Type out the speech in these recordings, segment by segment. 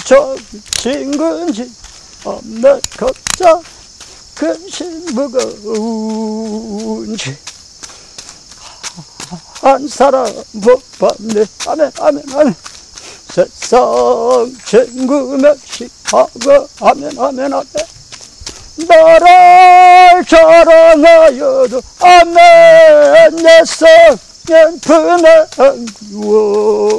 저 친근지 없는 걱정 근심 무거운지 한 사람 못 봤네. 아멘 아멘 아멘. 세상 친구 멸시하고 아멘 아멘 아멘. 나를 자랑하여도 아멘. 내 성엔 품에 안기워서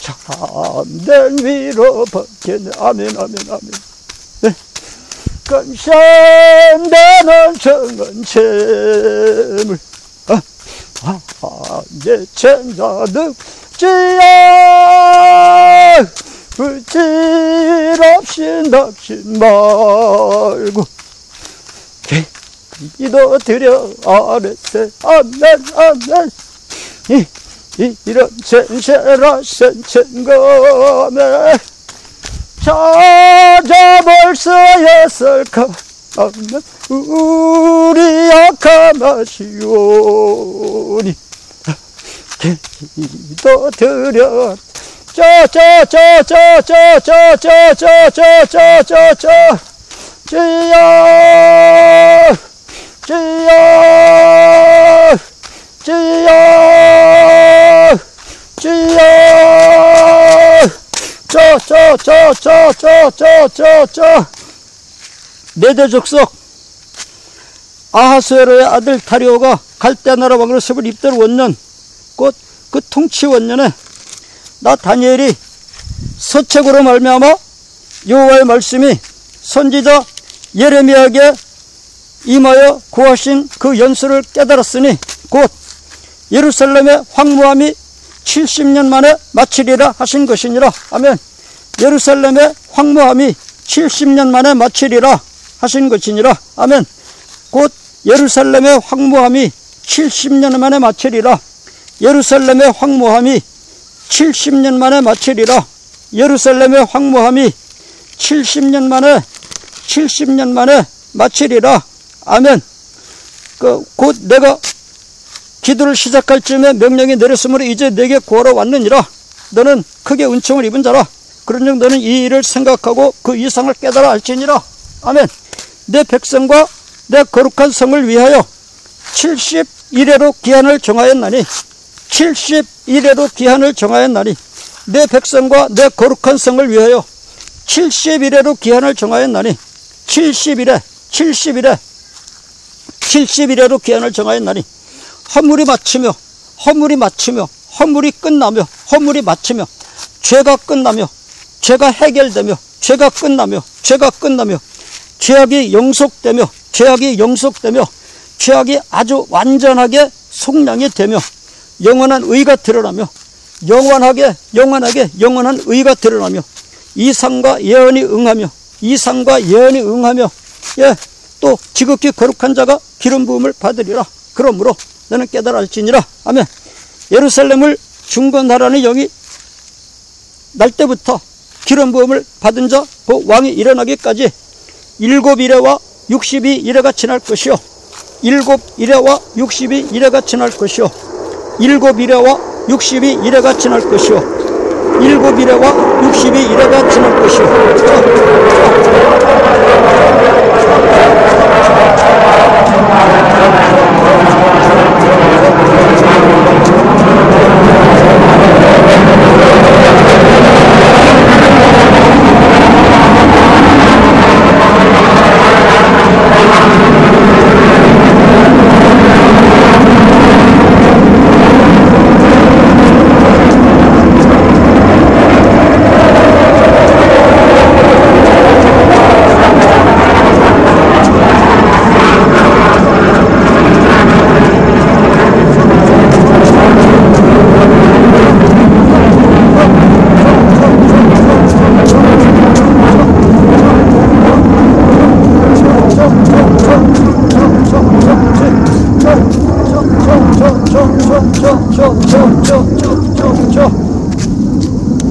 참된 위로 벗겠네. 아멘 아멘 아멘. 네. 감상되는 정은 재물 내 천사득지야 불질없이 납신 말고 기도 드려 아뢰세. 아멘 아멘. 이런 sense라 sensen감에 찾아볼 수 있을까. 아멘. 우리 약함하시오니 기도 드려 네대 족속 아하스웨로의 아들 다리오가 갈대 나라 왕으로 섭을 입던 원년 곧 그 통치 원년에 나 다니엘이 서책으로 말미암아 여호와의 말씀이 선지자 예레미야에게 임하여 고하신 그 연수를 깨달았으니 곧 예루살렘의 황무함이 70년 만에 마치리라 하신 것이니라. 아멘. 예루살렘의 황무함이 70년 만에 마치리라 하신 것이니라. 아멘. 곧 예루살렘의 황무함이 70년 만에 마치리라. 예루살렘의 황무함이 70년 만에 마치리라. 예루살렘의 황무함이 70년 만에 마치리라. 아멘. 곧 내가 기도를 시작할 즈음에 명령이 내렸으므로 이제 내게 구하러 왔느니라. 너는 크게 은총을 입은 자라. 그런즉 너는 이 일을 생각하고 그 이상을 깨달아 알지니라. 아멘. 내 백성과 내 거룩한 성을 위하여 70일에로 기한을 정하였나니 70일에로 기한을 정하였나니 내 백성과 내 거룩한 성을 위하여 70일에로 기한을 정하였나니 70일에로 기한을 정하였나니 허물이 마치며 끝나며 허물이 마치며 죄가 끝나며 죄가 해결되며 죄가 끝나며 죄악이 영속되며 죄악이 아주 완전하게 속량이 되며 영원한 의가 드러나며 영원한 의가 드러나며 이상과 예언이 응하며 예, 또 지극히 거룩한 자가 기름 부음을 받으리라. 그러므로 너는 깨달을지니라. 아멘. 예루살렘을 중건하라는 영이 날 때부터 기름 부음을 받은 자 그 왕이 일어나기까지 7일에와 62일에가 지날 것이요 7일에와 62일에가 지날 것이요 7일에와 62일에가 지날 것이요 7일에와 62일에가 지날 것이요.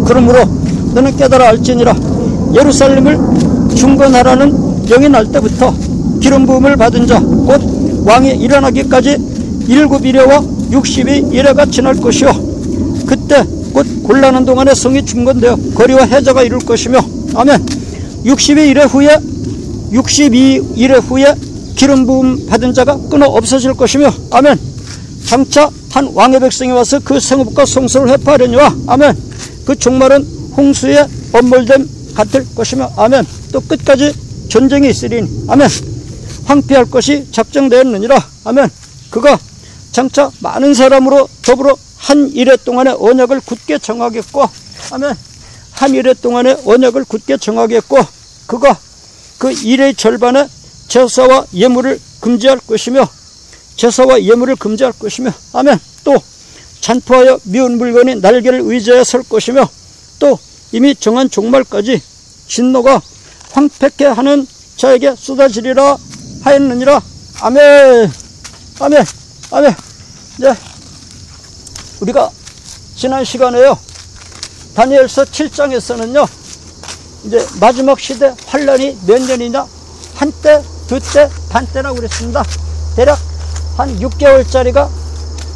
그러므로 너는 깨달아 알지니라. 예루살렘을 중건하라는 영이 날 때부터 기름 부음을 받은 자 곧 왕이 일어나기까지 7일에와 62일에가 지날 것이요 그때 곧 곤란한 동안에 성이 중건되어 거리와 해자가 이룰 것이며 아멘. 62일 후에 기름 부음 받은 자가 끊어 없어질 것이며 아멘. 장차 한 왕의 백성이 와서 그 성읍과 성소를 회파하려니와 아멘. 그 종말은 홍수의 엄몰됨 같을 것이며 아멘. 또 끝까지 전쟁이 있으리니 아멘. 황폐할 것이 작정되었느니라 아멘. 그가 장차 많은 사람으로 더불어 한 일해 동안의 언약을 굳게 정하겠고 아멘. 한 일해 동안의 언약을 굳게 정하겠고 그가 그 일의 절반에 제사와 예물을 금지할 것이며 아멘. 또 잔포하여 미운 물건이 날개를 의지하여 설 것이며 또 이미 정한 종말까지 진노가 황폐케 하는 자에게 쏟아지리라 하였느니라 아멘. 이제 우리가 지난 시간에요 다니엘서 7장에서는요 이제 마지막 시대 환란이 몇 년이냐 한때, 두때, 반때라고 그랬습니다. 대략 한 6개월짜리가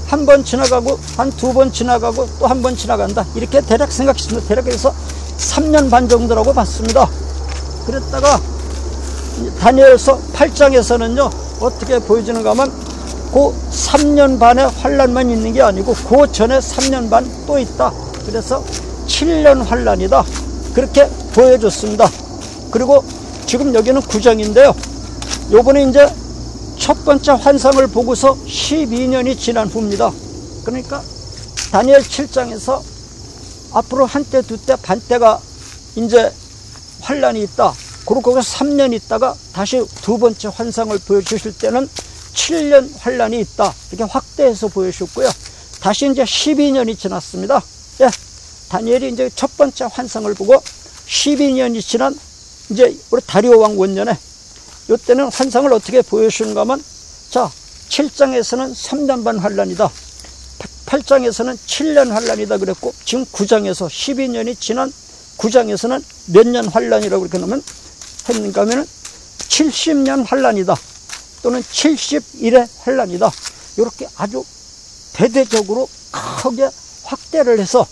한 번 지나가고 한 두 번 지나가고 또 한 번 지나간다 이렇게 대략 생각했습니다. 대략 해서 3년 반 정도라고 봤습니다. 그랬다가 다니엘서 8장에서는요 어떻게 보여주는가 하면 그 3년 반의 환란만 있는 게 아니고 그 전에 3년 반 또 있다. 그래서 7년 환란이다 그렇게 보여줬습니다. 그리고 지금 여기는 9장인데요 요번에 이제 첫 번째 환상을 보고서 12년이 지난 후입니다. 그러니까 다니엘 7장에서 앞으로 한때 두때 반때가 이제 환란이 있다. 그리고 거기서 3년 있다가 다시 두 번째 환상을 보여주실 때는 7년 환란이 있다. 이렇게 확대해서 보여주셨고요. 다시 이제 12년이 지났습니다. 예, 다니엘이 이제 첫 번째 환상을 보고 12년이 지난 이제 우리 다리오 왕 원년에 이때는 환상을 어떻게 보여주는가 하면 자 7장에서는 3년 반 환란이다. 8장에서는 7년 환란이다 그랬고 지금 9장에서 12년이 지난 9장에서는 몇 년 환란이라고 이렇게 놓으면 했는가 하면 70년 환란이다. 또는 71의 환란이다. 이렇게 아주 대대적으로 크게 확대를 해서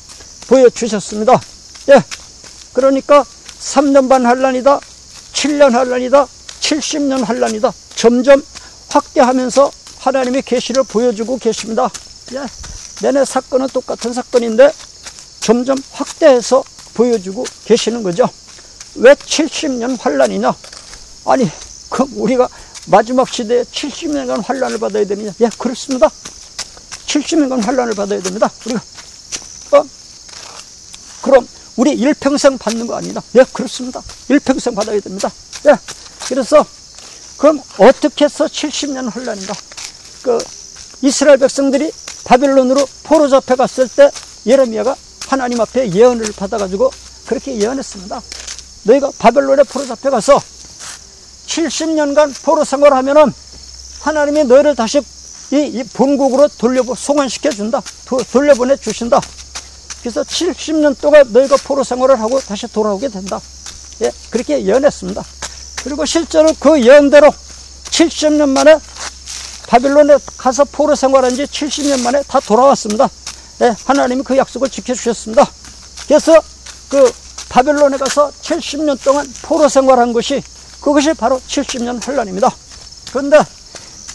보여주셨습니다. 예, 그러니까 3년 반 환란이다, 7년 환란이다, 70년 환란이다. 점점 확대하면서 하나님의 계시를 보여주고 계십니다. 예, 내내 사건은 똑같은 사건인데 점점 확대해서 보여주고 계시는 거죠. 왜 70년 환란이냐? 아니, 그럼 우리가 마지막 시대에 70년간 환란을 받아야 되느냐? 예, 그렇습니다. 70년간 환란을 받아야 됩니다. 우리가 그럼 우리 일평생 받는 거 아니냐? 예, 그렇습니다. 일평생 받아야 됩니다. 예, 그래서 그럼 어떻게 해서 70년 환란인가? 그 이스라엘 백성들이 바빌론으로 포로 잡혀갔을 때 예레미야가 하나님 앞에 예언을 받아가지고 그렇게 예언했습니다. 너희가 바벨론에 포로 잡혀가서 70년간 포로 생활하면은 하나님이 너희를 다시 이 본국으로 송환시켜 준다. 돌려보내 주신다. 그래서 70년 동안 너희가 포로 생활을 하고 다시 돌아오게 된다. 예, 그렇게 예언했습니다. 그리고 실제로 그 예언대로 70년 만에 바빌론에 가서 포로 생활한 지 70년 만에 다 돌아왔습니다. 예, 하나님이 그 약속을 지켜주셨습니다. 그래서 그 바빌론에 가서 70년 동안 포로 생활한 것이 그것이 바로 70년 환란입니다. 그런데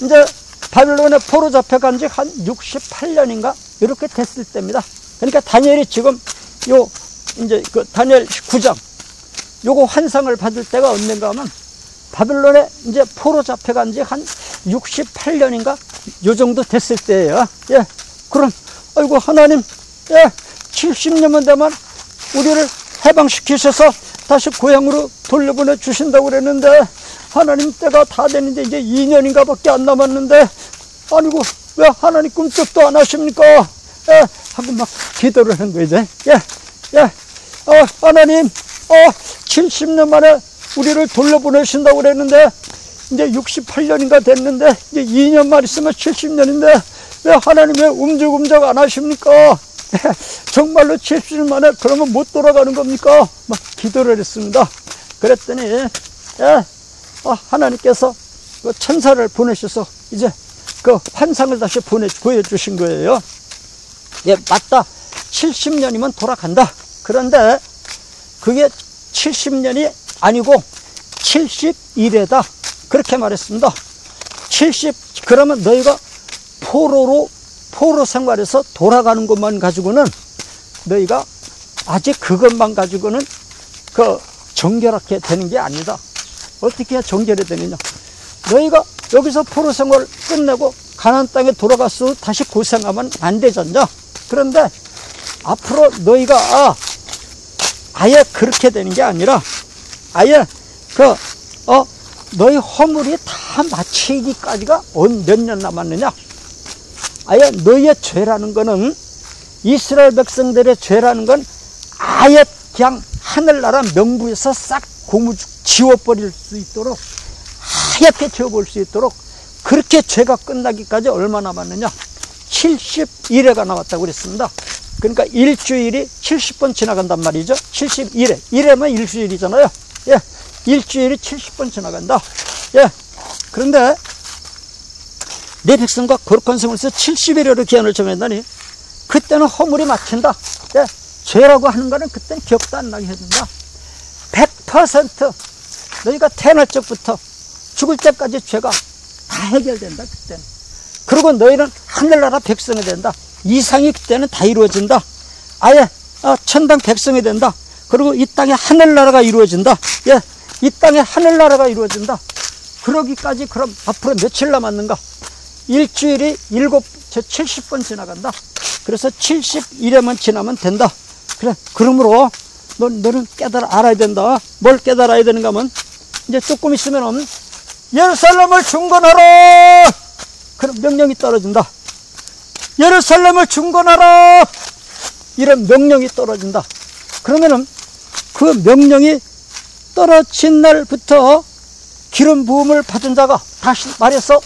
이제 바빌론에 포로 잡혀간 지 한 68년인가 이렇게 됐을 때입니다. 그러니까 다니엘이 지금 이제 그 다니엘 9장 요거 환상을 받을 때가 언젠가 하면 바빌론에 이제 포로 잡혀간 지 한 68년인가 요 정도 됐을 때예요. 예. 그럼 아이고 하나님, 예, 70년만 되면 우리를 해방시키셔서 다시 고향으로 돌려보내 주신다고 그랬는데 하나님 때가 다 됐는데 이제 2년인가 밖에 안 남았는데 아니고 왜 하나님 꿈쩍도 안 하십니까? 예, 하고 막 기도를 한 거죠. 예, 하나님, 70년 만에 우리를 돌려보내신다고 그랬는데 이제 68년인가 됐는데 이제 2년만 있으면 70년인데 왜 하나님 왜 움직움작 안 하십니까? 정말로 70년 만에 그러면 못 돌아가는 겁니까? 막 기도를 했습니다. 그랬더니 하나님께서 그 천사를 보내셔서 이제 그 환상을 다시 보여주신 거예요. 예, 맞다. 70년이면 돌아간다. 그런데 그게 70년이 아니고 71회다. 그렇게 말했습니다. 그러면 너희가 포로 생활에서 돌아가는 것만 가지고는 너희가 아직 그것만 가지고는 정결하게 되는 게 아니다. 어떻게 정결이 되느냐? 너희가 여기서 포로 생활을 끝내고 가나안 땅에 돌아가서 다시 고생하면 안 되잖냐? 그런데 앞으로 너희가 아예 그렇게 되는 게 아니라 아예 너희 허물이 다 마치기까지가 몇 년 남았느냐? 아예 너희의 죄라는 거는, 이스라엘 백성들의 죄라는 건 아예 그냥 하늘나라 명부에서 싹 지워버릴 수 있도록, 하얗게 지워버릴 수 있도록 그렇게 죄가 끝나기까지 얼마 남았느냐? 71회가 남았다고 그랬습니다. 그러니까 일주일이 70번 지나간단 말이죠. 71회. 1회면 일주일이잖아요. 예. 일주일이 70번 지나간다. 예. 그런데 내 백성과 거룩한 성을 해서 71회로 기한을 정했다니, 그때는 허물이 막힌다. 예. 죄라고 하는 거는 그때는 기억도 안 나게 해준다. 100% 너희가 태어날 적부터 죽을 때까지 죄가 다 해결된다. 그때는. 그리고 너희는 하늘나라 백성이 된다. 이상이 그때는 다 이루어진다. 아예 천당 백성이 된다. 그리고 이 땅에 하늘나라가 이루어진다. 예, 이 땅에 하늘나라가 이루어진다. 그러기까지 그럼 앞으로 며칠 남았는가? 일주일이 70번 지나간다. 그래서 71회만 지나면 된다. 그래, 그러므로 너는 알아야 된다. 뭘 깨달아야 되는가 하면, 이제 조금 있으면 예루살렘을 중건하라! 그럼 명령이 떨어진다. 예루살렘을 중건하라! 이런 명령이 떨어진다. 그러면은 그 명령이 떨어진 날부터 기름 부음을 받은 자가, 다시 말해서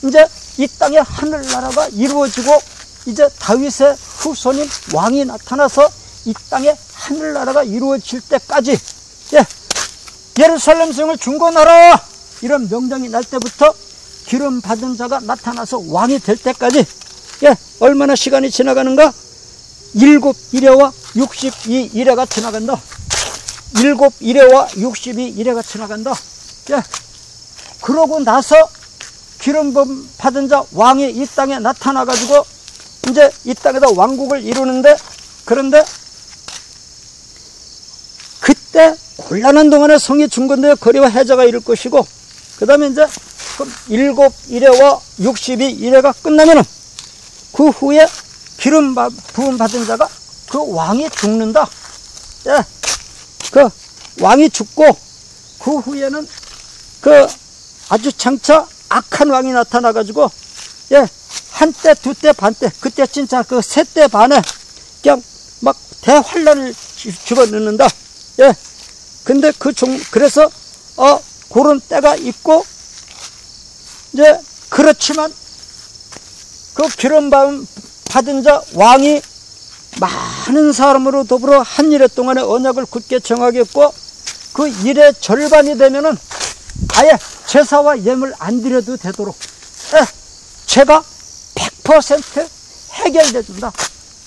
이제 이 땅에 하늘나라가 이루어지고, 이제 다윗의 후손인 왕이 나타나서 이 땅에 하늘나라가 이루어질 때까지, 예, 예루살렘 성을 중건하라! 이런 명령이 날 때부터 기름 받은 자가 나타나서 왕이 될 때까지, 예, 얼마나 시간이 지나가는가? 7일회와 62일회가 지나간다. 7일회와 62일회가 지나간다. 예, 그러고 나서 기름 받은 자 왕이 이 땅에 나타나가지고 이제 이 땅에다 왕국을 이루는데, 그런데 그때 곤란한 동안에 성이 중건되어 거리와 해자가 이룰 것이고, 그 다음에 이제 7일회와 62일회가 끝나면은 그 후에 기름 부음 받은 자가 그 왕이 죽는다. 예, 그 왕이 죽고 그 후에는 그 아주 장차 악한 왕이 나타나가지고, 예, 한때, 두때, 반때, 그때 진짜 그 세 때 반에 그냥 막 대환란을 집어넣는다. 예, 근데 그래서 그런 때가 있고, 이제 그렇지만 그 기름 받은 자 왕이 많은 사람으로 더불어 한 일해 동안의 언약을 굳게 정하게 했고, 그 일의 절반이 되면은 아예 제사와 예물 안 드려도 되도록, 예, 죄가 100% 해결돼 준다.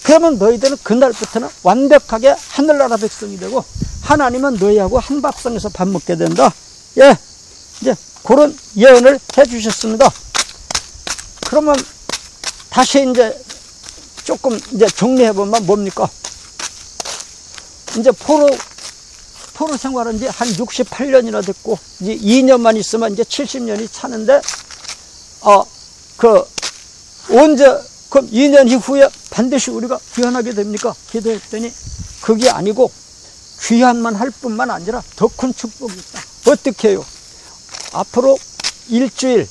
그러면 너희들은 그날부터는 완벽하게 하늘나라 백성이 되고, 하나님은 너희하고 한 밥상에서 밥 먹게 된다. 예, 이제 그런 예언을 해 주셨습니다. 그러면 다시 이제 조금 이제 정리해 보면 뭡니까? 이제 포로 생활한 지 한 68년이나 됐고, 이제 2년만 있으면 이제 70년이 차는데, 그럼 2년 이후에 반드시 우리가 귀환하게 됩니까? 기도했더니 그게 아니고, 귀환만 할 뿐만 아니라 더 큰 축복이 있다. 어떻게 해요? 앞으로 일주일,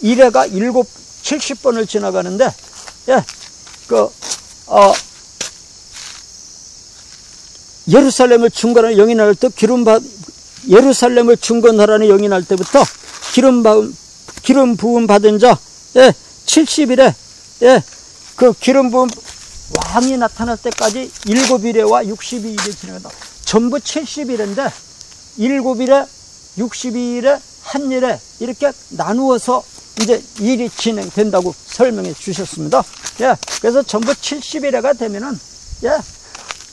1회가 70번을 지나가는데, 예, 예루살렘을 중건하는 영이 날 때 예루살렘을 중건하라는 영이 날 때부터 기름 부음 받은 자, 예, 70일에, 예, 그 기름 부음 왕이 나타날 때까지 7일회와 62일이 지나간다. 전부 70일인데 7일에, 62일에, 한 일에 이렇게 나누어서 이제 일이 진행된다고 설명해 주셨습니다. 예, 그래서 전부 70일회가 되면은 예,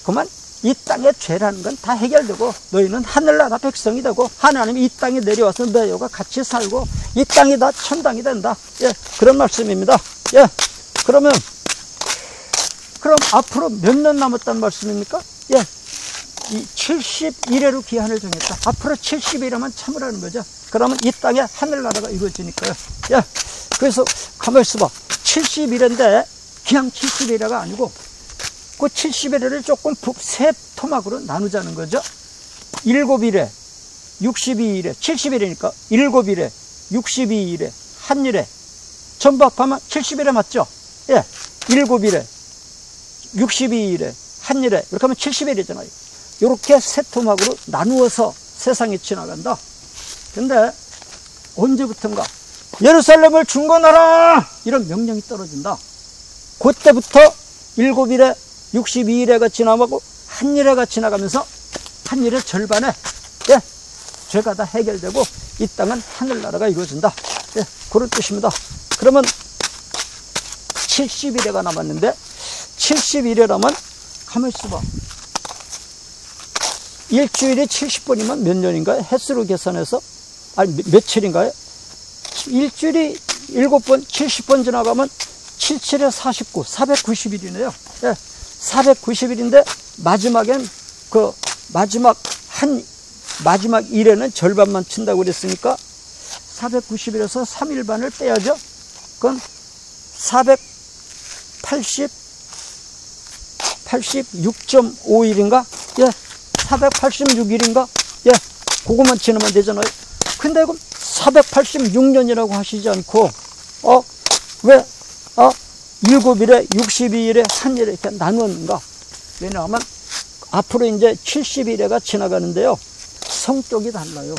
그만 이 땅의 죄라는 건 다 해결되고 너희는 하늘나라 백성이 되고 하나님이 이 땅에 내려와서 너희와 같이 살고 이 땅이 다 천당이 된다. 예, 그런 말씀입니다. 예, 그럼 앞으로 몇 년 남았다는 말씀입니까? 예, 이 71회로 기한을 정했다. 앞으로 71회만 참으라는 거죠. 그러면 이 땅에 하늘나라가 이루어지니까요. 예, 그래서 가만히 있어봐. 71회인데 그냥 71회가 아니고 그 71회를 조금 세 토막으로 나누자는 거죠. 7일에 62일에 71회니까 7일에 62일에 한일에 전부 합하면 71회 맞죠? 예, 7일에 62일에 한일에 이렇게 하면 70일이잖아요. 이렇게 세 토막으로 나누어서 세상이 지나간다. 근데 언제부턴가 예루살렘을 중건하라 이런 명령이 떨어진다. 그때부터 7일에 62일에가 지나가고 한일에가 지나가면서 한일의 절반에 예, 죄가 다 해결되고 이 땅은 하늘나라가 이루어진다. 예, 그런 뜻입니다. 그러면 70일에가 남았는데 71회라면 가만히 있어봐. 일주일이 70번이면 몇 년인가요? 횟수로 계산해서 아니 며칠인가요? 일주일이 7번 70번 지나가면 77에 49 490일이네요. 예, 490일인데 마지막엔 그 마지막 일에는 절반만 친다고 그랬으니까 490일에서 3일반을 빼야죠. 그건 486.5일인가? 예, 486일인가? 예, 그것만 지나면 되잖아요. 근데 그럼 486년이라고 하시지 않고, 왜, 7일에 62일에 한일에 이렇게 나누었는가? 왜냐하면 앞으로 이제 70일에가 지나가는데요. 성격이 달라요.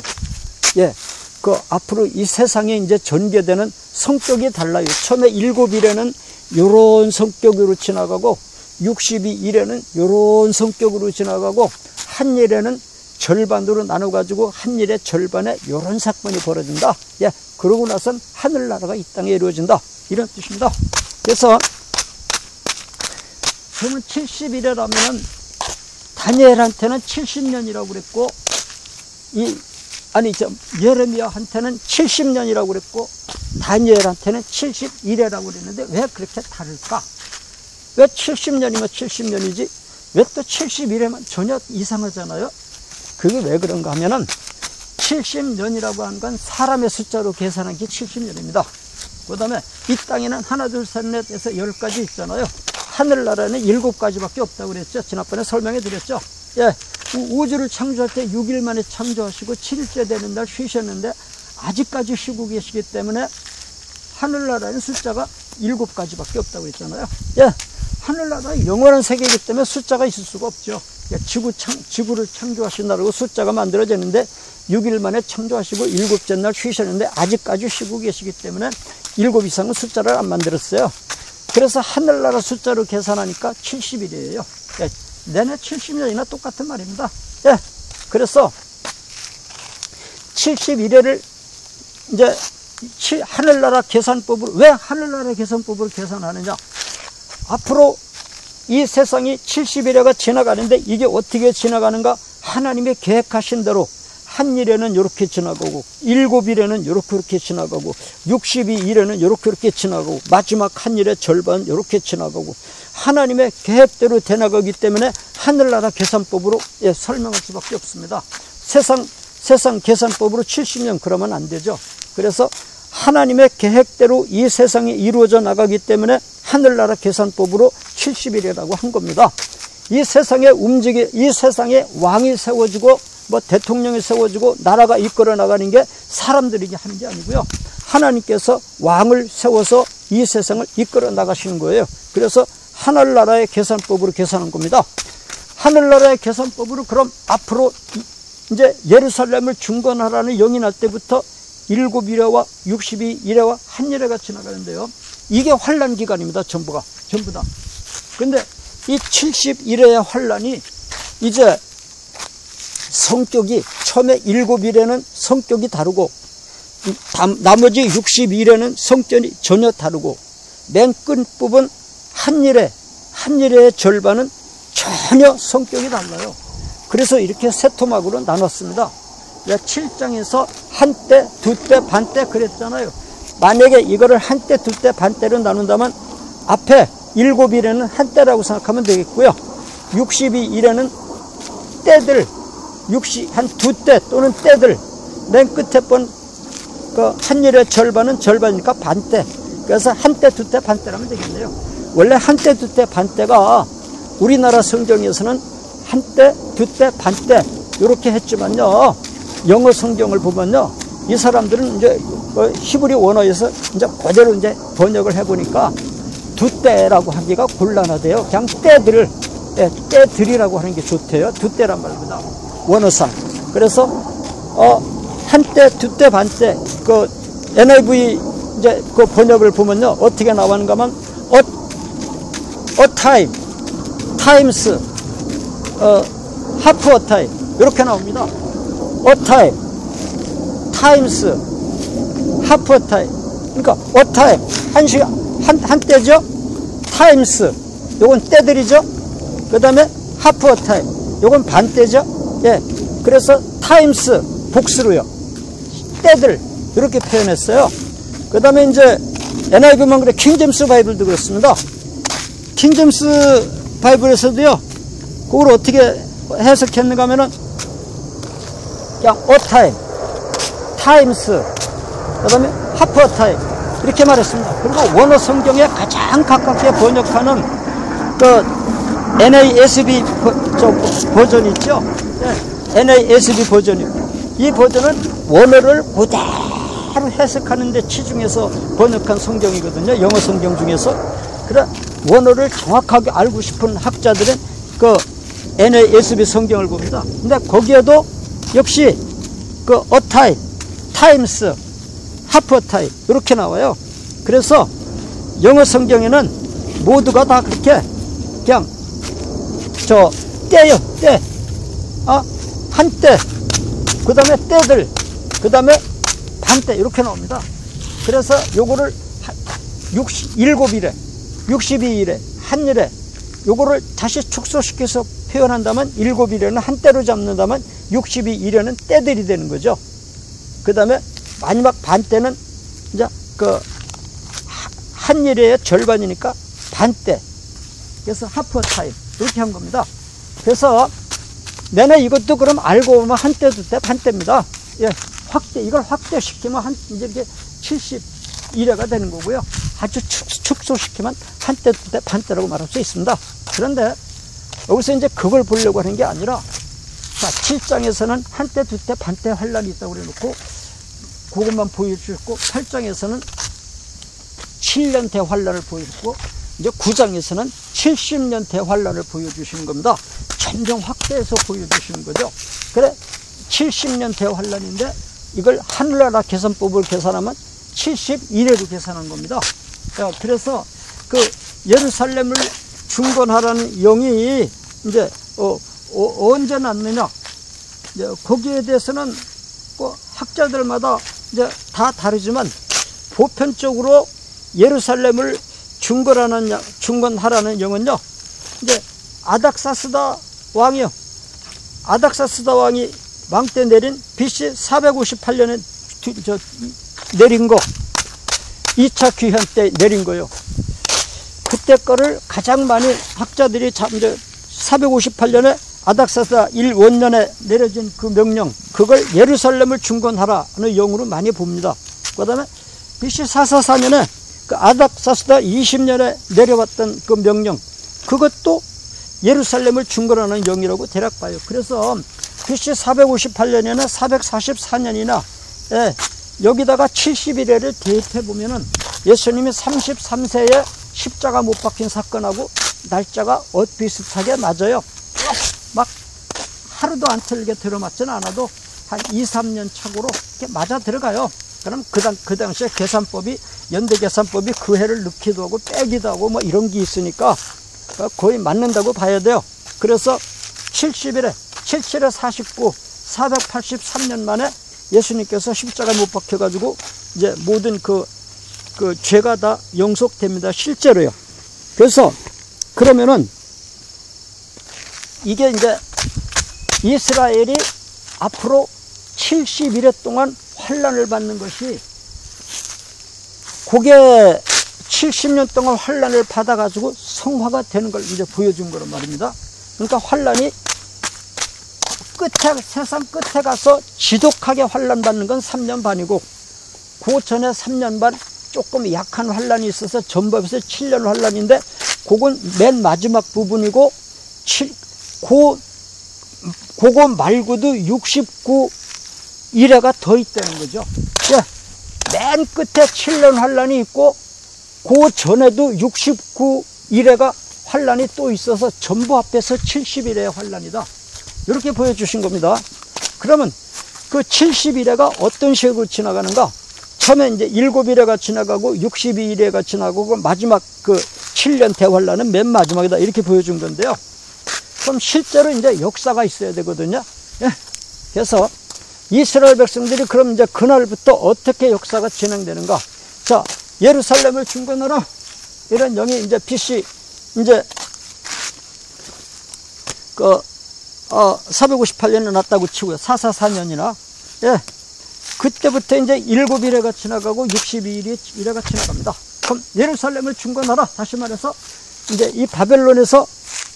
예, 그 앞으로 이 세상에 이제 전개되는 성격이 달라요. 처음에 7일에는 요런 성격으로 지나가고 62일에는 요런 성격으로 지나가고 한일에는 절반으로 나눠가지고 한일의 절반에 요런 사건이 벌어진다. 예, 그러고 나선 하늘나라가 이 땅에 이루어진다. 이런 뜻입니다. 그래서 그러면 70일이라면 다니엘한테는 70년이라고 그랬고 예레미야한테는 70년이라고 그랬고 다니엘한테는 71회라고 그랬는데 왜 그렇게 다를까? 왜 70년이면 70년이지? 왜 또 71회만 전혀 이상하잖아요? 그게 왜 그런가 하면은 70년이라고 하는 건 사람의 숫자로 계산한 게 70년입니다. 그 다음에 이 땅에는 하나, 둘, 셋, 넷 해서 10가지 있잖아요. 하늘나라에는 7가지밖에 없다고 그랬죠. 지난번에 설명해 드렸죠. 예, 우주를 창조할 때 6일 만에 창조하시고 7일째 되는 날 쉬셨는데 아직까지 쉬고 계시기 때문에 하늘나라에는 숫자가 7가지밖에 없다고 했잖아요. 예, 하늘나라가 영원한 세계이기 때문에 숫자가 있을 수가 없죠. 예, 지구를 창조하신다고 숫자가 만들어졌는데 6일 만에 창조하시고 7째 날 쉬셨는데 아직까지 쉬고 계시기 때문에 7 이상은 숫자를 안 만들었어요. 그래서 하늘나라 숫자로 계산하니까 70일이에요. 예, 내내 70년이나 똑같은 말입니다. 예, 그래서 71회를 이제 하늘나라 계산법으로, 왜 하늘나라 계산법으로 계산하느냐? 앞으로 이 세상이 71회가 지나가는데 이게 어떻게 지나가는가? 하나님의 계획하신 대로 한일에는 이렇게 지나가고 7일에는 이렇게 지나가고 62일에는 이렇게 지나가고 마지막 한일의 절반 이렇게 지나가고 하나님의 계획대로 되나가기 때문에 하늘나라 계산법으로 설명할 수밖에 없습니다. 세상 계산법으로 70년 그러면 안 되죠. 그래서 하나님의 계획대로 이 세상이 이루어져 나가기 때문에 하늘나라 계산법으로 70일이라고 한 겁니다. 이 세상에 이 세상에 왕이 세워지고 대통령이 세워지고 나라가 이끌어 나가는 게 사람들이 하는 게 아니고요. 하나님께서 왕을 세워서 이 세상을 이끌어 나가시는 거예요. 그래서 하늘나라의 계산법으로 계산한 겁니다. 하늘나라의 계산법으로 그럼 앞으로 이제 예루살렘을 중건하라는 영이 날 때부터 7일에와 62일에와 한일에가 지나가는데요. 이게 환란 기간입니다. 전부 다. 근데 이 71회의 환란이 이제 성격이 처음에 7일에는 성격이 다르고 나머지 62일에는 성격이 전혀 다르고 맨 끝부분 한일의 절반은 전혀 성격이 달라요. 그래서 이렇게 세 토막으로 나눴습니다. 7장에서 한때, 두때, 반때 그랬잖아요. 만약에 이거를 한때, 두때, 반때로 나눈다면 앞에 7일에는 한때라고 생각하면 되겠고요. 62일에는 때들, 한 두때 또는 때들, 맨 끝에 번 한 일의 절반은 절반이니까 반때. 그래서 한때, 두때, 반때라면 되겠네요. 원래 한때, 두때, 반때가 우리나라 성경에서는 한때, 두때, 반때 이렇게 했지만요. 영어 성경을 보면요. 이 사람들은 이제 히브리 원어에서 이제 그대로 이제 번역을 해보니까 두때라고 하기가 곤란하대요. 그냥 때들을, 때들이라고 하는 게 좋대요. 두때란 말입니다. 원어상. 그래서, 한때, 두때, 반때, NIV 이제 그 번역을 보면요. 어떻게 나왔는가 하면, a time, times, half a time. 이렇게 나옵니다. a time, times, half a time. 그러니까, a time, 한 시간, 한때죠? times, 요건 때들이죠? 그 다음에 half a time, 요건 반때죠? 예. 그래서 times, 복수로요. 때들, 이렇게 표현했어요. 그 다음에 이제 NIV만 그래, 킹제임스 바이블도 그렇습니다. 킹제임스 바이블에서도요, 그걸 어떻게 해석했는가 하면은, 그냥 a time, times, 그 다음에 half a time, 이렇게 말했습니다. 그리고 원어 성경에 가장 가깝게 번역하는 그 NASB 버전 있죠? 네, NASB 버전이요. 이 버전은 원어를 그대로 해석하는 데 치중해서 번역한 성경이거든요. 영어 성경 중에서. 그래, 원어를 정확하게 알고 싶은 학자들은 그 NASB 성경을 봅니다. 근데 거기에도 역시 그 a time, times, half a time 이렇게 나와요. 그래서 영어 성경에는 모두가 다 그렇게 그냥 때요, 때. 한때, 그 다음에 때들, 그 다음에 반때 이렇게 나옵니다. 그래서 요거를 7일에, 62일에, 한일에 요거를 다시 축소시켜서 표현한다면 7일에는 한때로 잡는다면 62일에는 때들이 되는 거죠. 그 다음에 마지막 반때는 이제 한일의 절반이니까 반때. 그래서 하프 타임 이렇게 한 겁니다. 그래서 내내 이것도 그럼 알고 보면 한때, 두때, 반때입니다. 예, 이걸 확대시키면 이제 이렇게 71회가 되는 거고요. 아주 축소시키면 한때, 두때, 반때라고 말할 수 있습니다. 그런데 여기서 이제 그걸 보려고 하는 게 아니라, 자, 7장에서는 한때, 두때, 반때 환란이 있다고 그래 놓고 그것만 보여주셨고, 8장에서는 7년 대환란을 보여줬고, 이제 9장에서는 70년 대환란을 보여주시는 겁니다. 점점 확대해서 보여주시는 거죠. 그래, 70년 대환란인데 이걸 하늘나라 계산법을 계산하면 71회로 계산한 겁니다. 그래서 그 예루살렘을 중건하라는 영이 이제 언제 났느냐, 이제 거기에 대해서는 학자들마다 이제 다 다르지만 보편적으로 예루살렘을 중건하라는 영은요, 이제 아닥사스다 왕이요. 아닥사스다 왕이 왕 때 내린 BC 458년에 내린 거, 2차 귀환 때 내린 거요. 그때 거를 가장 많이 학자들이 이제 458년에 아닥사스다 1원년에 내려진 그 명령, 그걸 예루살렘을 중건하라는 영으로 많이 봅니다. 그 다음에 BC 444년에 그 아닥사스다 20년에 내려왔던 그 명령, 그것도 예루살렘을 중건하는 영이라고 대략 봐요. 그래서 BC 458년에는 444년이나 여기다가 71회를 대입해 보면은 예수님이 33세에 십자가 못 박힌 사건하고 날짜가 비슷하게 맞아요. 막 하루도 안 틀리게 들어맞지는 않아도 한 2, 3년 착오로 이렇게 맞아 들어가요. 그럼 그 당시에 계산법이, 연대 계산법이 그 해를 넣기도 하고 빼기도 하고 뭐 이런 게 있으니까 거의 맞는다고 봐야 돼요. 그래서 70일에 77에 49, 483년 만에 예수님께서 십자가 못 박혀가지고 이제 모든 그 죄가 다 용서됩니다. 실제로요. 그래서 그러면은 이게 이제 이스라엘이 앞으로 70일에 동안 환난을 받는 것이, 그게 70년 동안 환난을 받아가지고 성화가 되는 걸 이제 보여준 거란 말입니다. 그러니까 환난이 끝에, 세상 끝에 가서 지독하게 환난 받는 건 3년 반이고, 그 전에 3년 반 조금 약한 환난이 있어서 전법에서 7년 환난인데, 그건 맨 마지막 부분이고, 그거 말고도 69일에가 더 있다는 거죠. 예, 맨 끝에 7년 환난이 있고, 그 전에도 69일에가 환난이 또 있어서 전부 합해서 70일의 환난이다. 이렇게 보여주신 겁니다. 그러면 그 70일에가 어떤 식으로 지나가는가? 처음에 이제 7일에가 지나가고 62일에가 지나가고 마지막 그 7년 대환란은 맨 마지막이다. 이렇게 보여준 건데요. 그럼 실제로 이제 역사가 있어야 되거든요. 예. 그래서 이스라엘 백성들이 그럼 이제 그날부터 어떻게 역사가 진행되는가? 자, 예루살렘을 중건하라. 이런 영이 이제 BC 이제 458년에 났다고 치고요. 444년이나. 예. 그때부터 이제 7일에가 지나가고 62일에가 지나갑니다. 그럼 예루살렘을 중건하라. 다시 말해서 이제 이 바벨론에서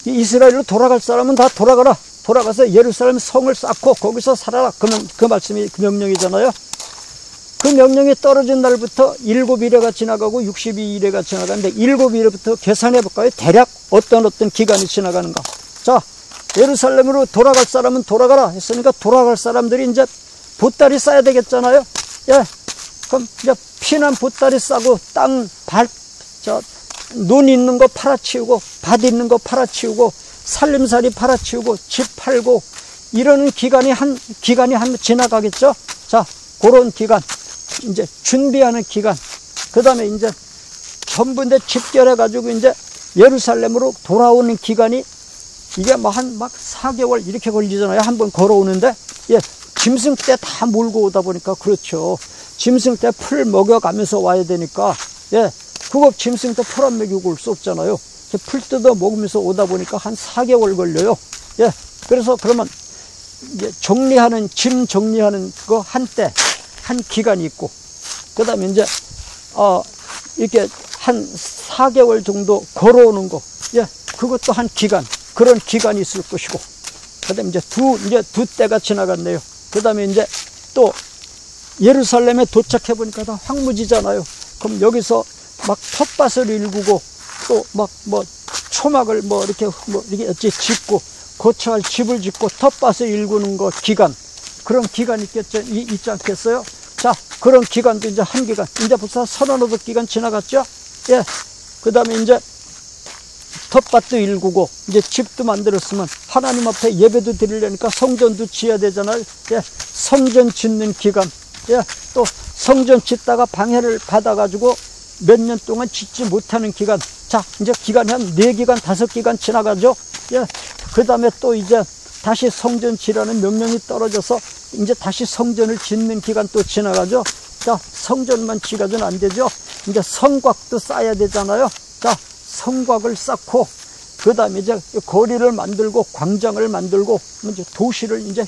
이 이스라엘로 돌아갈 사람은 다 돌아가라. 돌아가서 예루살렘 성을 쌓고 거기서 살아라. 그 말씀이 그 명령이잖아요. 그 명령이 떨어진 날부터 7일에가 지나가고 62일에가 지나가는데 7일부터 계산해 볼까요? 대략 어떤 기간이 지나가는가. 자, 예루살렘으로 돌아갈 사람은 돌아가라 했으니까 돌아갈 사람들이 이제 보따리 싸야 되겠잖아요. 예. 그럼 이제 피난 보따리 싸고 눈 있는 거 팔아치우고 밭 있는 거 팔아치우고 살림살이 팔아치우고 집 팔고 이러는 기간이 한 지나가겠죠. 자, 그런 기간 이제 준비하는 기간. 그다음에 이제 전부 이제 집결해 가지고 이제 예루살렘으로 돌아오는 기간이 이게 막 4개월 이렇게 걸리잖아요. 한번 걸어오는데. 예. 짐승 때 다 몰고 오다 보니까 그렇죠. 짐승 때 풀 먹여가면서 와야 되니까. 예. 그거 짐승 때 풀 안 먹이고 올 수 없잖아요. 풀 뜯어 먹으면서 오다 보니까 한 4개월 걸려요. 예. 그래서 그러면 이제 짐 정리하는 거 한때 한 기간이 있고, 그 다음에 이제 이렇게 한 4개월 정도 걸어오는 거, 예, 그것도 한 기간, 그런 기간이 있을 것이고, 그 다음에 이제 두 때가 지나갔네요. 그 다음에 이제 또 예루살렘에 도착해 보니까 다 황무지잖아요. 그럼 여기서 막 텃밭을 일구고 또 막 초막을 이렇게 짓고 거처할 집을 짓고 텃밭을 일구는 거 기간, 그런 기간이 있지 않겠어요? 자, 그런 기간도 이제 한 기간, 이제 벌써 35기간 지나갔죠? 예. 그 다음에 이제 텃밭도 일구고, 이제 집도 만들었으면 하나님 앞에 예배도 드리려니까 성전도 지어야 되잖아요. 예. 성전 짓는 기간. 예. 또 성전 짓다가 방해를 받아가지고 몇 년 동안 짓지 못하는 기간. 자, 이제 기간이 한 4기간, 5기간 지나가죠? 예. 그 다음에 또 이제 다시 성전 지라는 명령이 떨어져서 이제 다시 성전을 짓는 기간 또 지나가죠. 자, 성전만 지가지고는 안 되죠. 이제 성곽도 쌓아야 되잖아요. 자, 성곽을 쌓고 그 다음에 이제 거리를 만들고 광장을 만들고 이제 도시를 이제